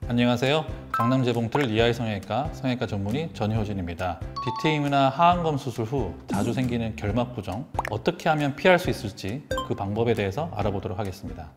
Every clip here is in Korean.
안녕하세요. 강남 재봉틀 이하이 성형외과 전문의 전효진입니다. 뒤트임이나 하안검 수술 후 자주 생기는 결막 부종, 어떻게 하면 피할 수 있을지 그 방법에 대해서 알아보도록 하겠습니다.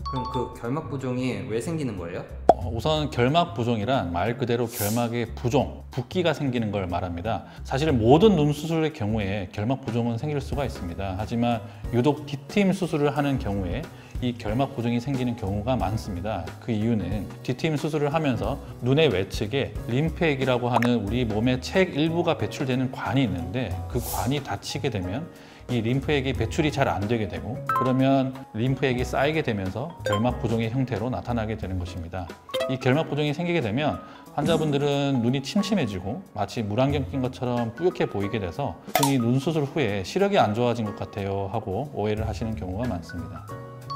그럼 그 결막 부종이 왜 생기는 거예요? 우선 결막 부종이란 말 그대로 결막의 부종, 붓기가 생기는 걸 말합니다. 사실 모든 눈 수술의 경우에 결막 부종은 생길 수가 있습니다. 하지만 유독 뒤트임 수술을 하는 경우에 이 결막 부종이 생기는 경우가 많습니다. 그 이유는 뒤트임 수술을 하면서 눈의 외측에 림프액이라고 하는 우리 몸의 책 일부가 배출되는 관이 있는데 그 관이 닫히게 되면 이 림프액이 배출이 잘 안 되게 되고 그러면 림프액이 쌓이게 되면서 결막 부종의 형태로 나타나게 되는 것입니다. 이 결막 부종이 생기게 되면 환자분들은 눈이 침침해지고 마치 물안경 낀 것처럼 뿌옇게 보이게 돼서 흔히 눈 수술 후에 시력이 안 좋아진 것 같아요 하고 오해를 하시는 경우가 많습니다.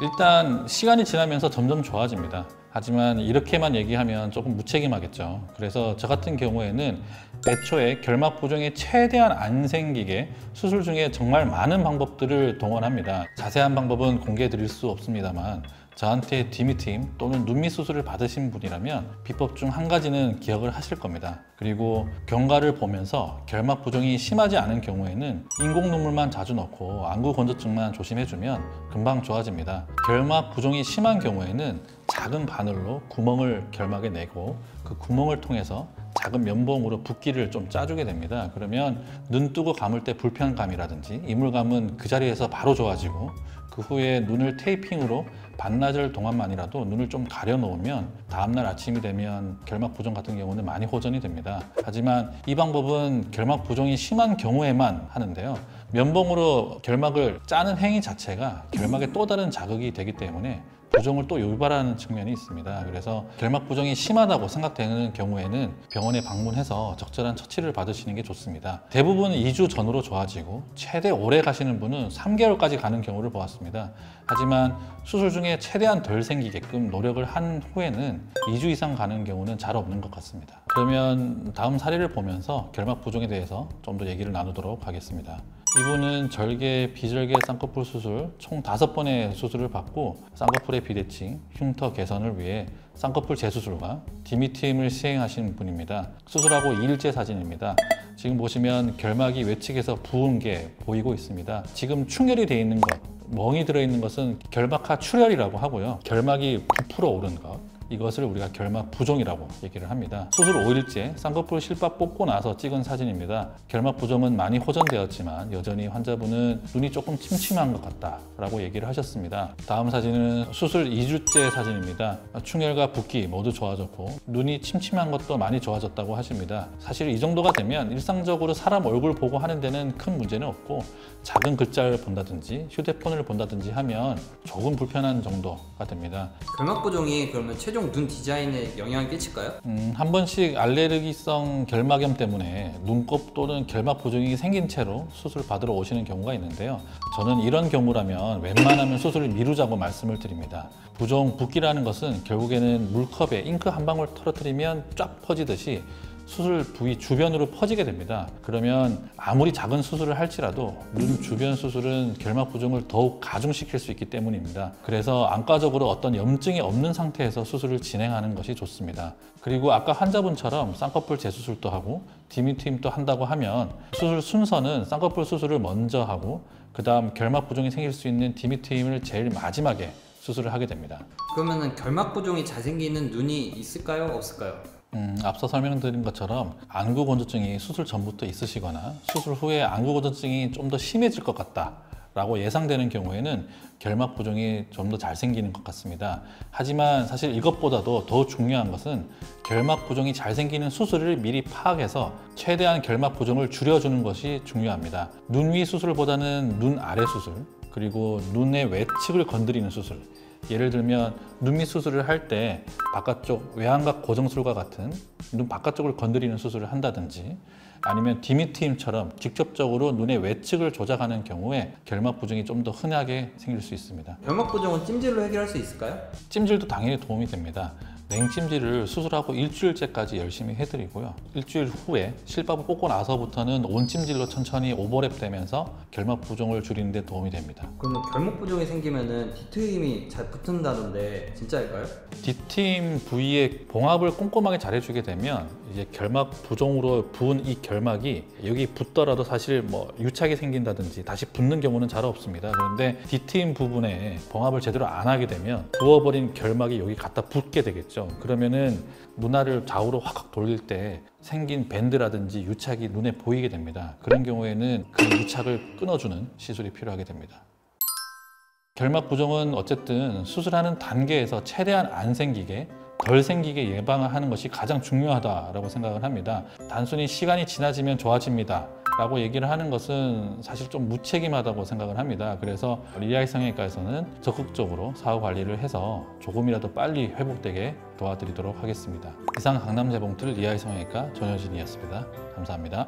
일단 시간이 지나면서 점점 좋아집니다. 하지만 이렇게만 얘기하면 조금 무책임하겠죠. 그래서 저 같은 경우에는 애초에 결막 부종이 최대한 안 생기게 수술 중에 정말 많은 방법들을 동원합니다. 자세한 방법은 공개해 드릴 수 없습니다만 저한테 디미트임 또는 눈밑 수술을 받으신 분이라면 비법 중 한 가지는 기억을 하실 겁니다. 그리고 경과를 보면서 결막 부종이 심하지 않은 경우에는 인공 눈물만 자주 넣고 안구 건조증만 조심해주면 금방 좋아집니다. 결막 부종이 심한 경우에는 작은 바늘로 구멍을 결막에 내고 그 구멍을 통해서 작은 면봉으로 붓기를 좀 짜주게 됩니다. 그러면 눈 뜨고 감을 때 불편감이라든지 이물감은 그 자리에서 바로 좋아지고 그 후에 눈을 테이핑으로 반나절 동안만이라도 눈을 좀 가려 놓으면 다음날 아침이 되면 결막 부종 같은 경우는 많이 호전이 됩니다. 하지만 이 방법은 결막 부종이 심한 경우에만 하는데요. 면봉으로 결막을 짜는 행위 자체가 결막에 또 다른 자극이 되기 때문에 부종을 또 유발하는 측면이 있습니다. 그래서 결막 부종이 심하다고 생각되는 경우에는 병원에 방문해서 적절한 처치를 받으시는 게 좋습니다. 대부분 2주 전후로 좋아지고 최대 오래 가시는 분은 3개월까지 가는 경우를 보았습니다. 하지만 수술 중에 최대한 덜 생기게끔 노력을 한 후에는 2주 이상 가는 경우는 잘 없는 것 같습니다. 그러면 다음 사례를 보면서 결막 부종에 대해서 좀 더 얘기를 나누도록 하겠습니다. 이분은 절개, 비절개 쌍꺼풀 수술 총 5번의 수술을 받고 쌍꺼풀의 비대칭, 흉터 개선을 위해 쌍꺼풀 재수술과 디미트임을 시행하신 분입니다. 수술하고 2일째 사진입니다. 지금 보시면 결막이 외측에서 부은 게 보이고 있습니다. 지금 충혈이 되어 있는 것, 멍이 들어있는 것은 결막하 출혈이라고 하고요. 결막이 부풀어 오른 것, 이것을 우리가 결막 부종이라고 얘기를 합니다. 수술 5일째 쌍꺼풀 실밥 뽑고 나서 찍은 사진입니다. 결막 부종은 많이 호전되었지만 여전히 환자분은 눈이 조금 침침한 것 같다라고 얘기를 하셨습니다. 다음 사진은 수술 2주째 사진입니다. 충혈과 붓기 모두 좋아졌고 눈이 침침한 것도 많이 좋아졌다고 하십니다. 사실 이 정도가 되면 일상적으로 사람 얼굴 보고 하는 데는 큰 문제는 없고 작은 글자를 본다든지 휴대폰을 본다든지 하면 조금 불편한 정도가 됩니다. 결막 부종이 그러면 최종 눈 디자인에 영향을 끼칠까요? 한 번씩 알레르기성 결막염 때문에 눈곱 또는 결막 부종이 생긴 채로 수술 받으러 오시는 경우가 있는데요. 저는 이런 경우라면 웬만하면 수술을 미루자고 말씀을 드립니다. 부종, 붓기라는 것은 결국에는 물컵에 잉크 한 방울 떨어뜨리면 쫙 퍼지듯이 수술 부위 주변으로 퍼지게 됩니다. 그러면 아무리 작은 수술을 할지라도 눈 주변 수술은 결막 부종을 더욱 가중시킬 수 있기 때문입니다. 그래서 안과적으로 어떤 염증이 없는 상태에서 수술을 진행하는 것이 좋습니다. 그리고 아까 환자분처럼 쌍꺼풀 재수술도 하고 디미트임도 한다고 하면 수술 순서는 쌍꺼풀 수술을 먼저 하고 그 다음 결막 부종이 생길 수 있는 디미트임을 제일 마지막에 수술을 하게 됩니다. 그러면 결막 부종이 잘 생기는 눈이 있을까요? 없을까요? 앞서 설명드린 것처럼 안구 건조증이 수술 전부터 있으시거나 수술 후에 안구 건조증이 좀 더 심해질 것 같다라고 예상되는 경우에는 결막 부종이 좀 더 잘 생기는 것 같습니다. 하지만 사실 이것보다도 더 중요한 것은 결막 부종이 잘 생기는 수술을 미리 파악해서 최대한 결막 부종을 줄여주는 것이 중요합니다. 눈 위 수술보다는 눈 아래 수술, 그리고 눈의 외측을 건드리는 수술, 예를 들면 눈밑 수술을 할 때 바깥쪽 외안각 고정술과 같은 눈 바깥쪽을 건드리는 수술을 한다든지 아니면 디미트임처럼 직접적으로 눈의 외측을 조작하는 경우에 결막 부종이 좀 더 흔하게 생길 수 있습니다. 결막 부종은 찜질로 해결할 수 있을까요? 찜질도 당연히 도움이 됩니다. 냉찜질을 수술하고 일주일째까지 열심히 해드리고요. 일주일 후에 실밥을 뽑고 나서부터는 온찜질로 천천히 오버랩 되면서 결막 부종을 줄이는 데 도움이 됩니다. 그러면 결막 부종이 생기면은 D트임이 잘 붙는다던데 진짜일까요? D팀 부위에 봉합을 꼼꼼하게 잘해주게 되면 이제 결막 부종으로 부은 이 결막이 여기 붙더라도 사실 뭐 유착이 생긴다든지 다시 붙는 경우는 잘 없습니다. 그런데 D팀 부분에 봉합을 제대로 안 하게 되면 부어버린 결막이 여기 갖다 붙게 되겠죠. 그러면은 눈알을 좌우로 확 돌릴 때 생긴 밴드라든지 유착이 눈에 보이게 됩니다. 그런 경우에는 그 유착을 끊어주는 시술이 필요하게 됩니다. 결막 부종은 어쨌든 수술하는 단계에서 최대한 안 생기게 덜 생기게 예방하는 것이 가장 중요하다고 생각을 합니다. 단순히 시간이 지나지면 좋아집니다 라고 얘기를 하는 것은 사실 좀 무책임하다고 생각을 합니다. 그래서 리아이 성형외과에서는 적극적으로 사후 관리를 해서 조금이라도 빨리 회복되게 도와드리도록 하겠습니다. 이상 강남재봉틀 리아이 성형외과 전효진이었습니다. 감사합니다.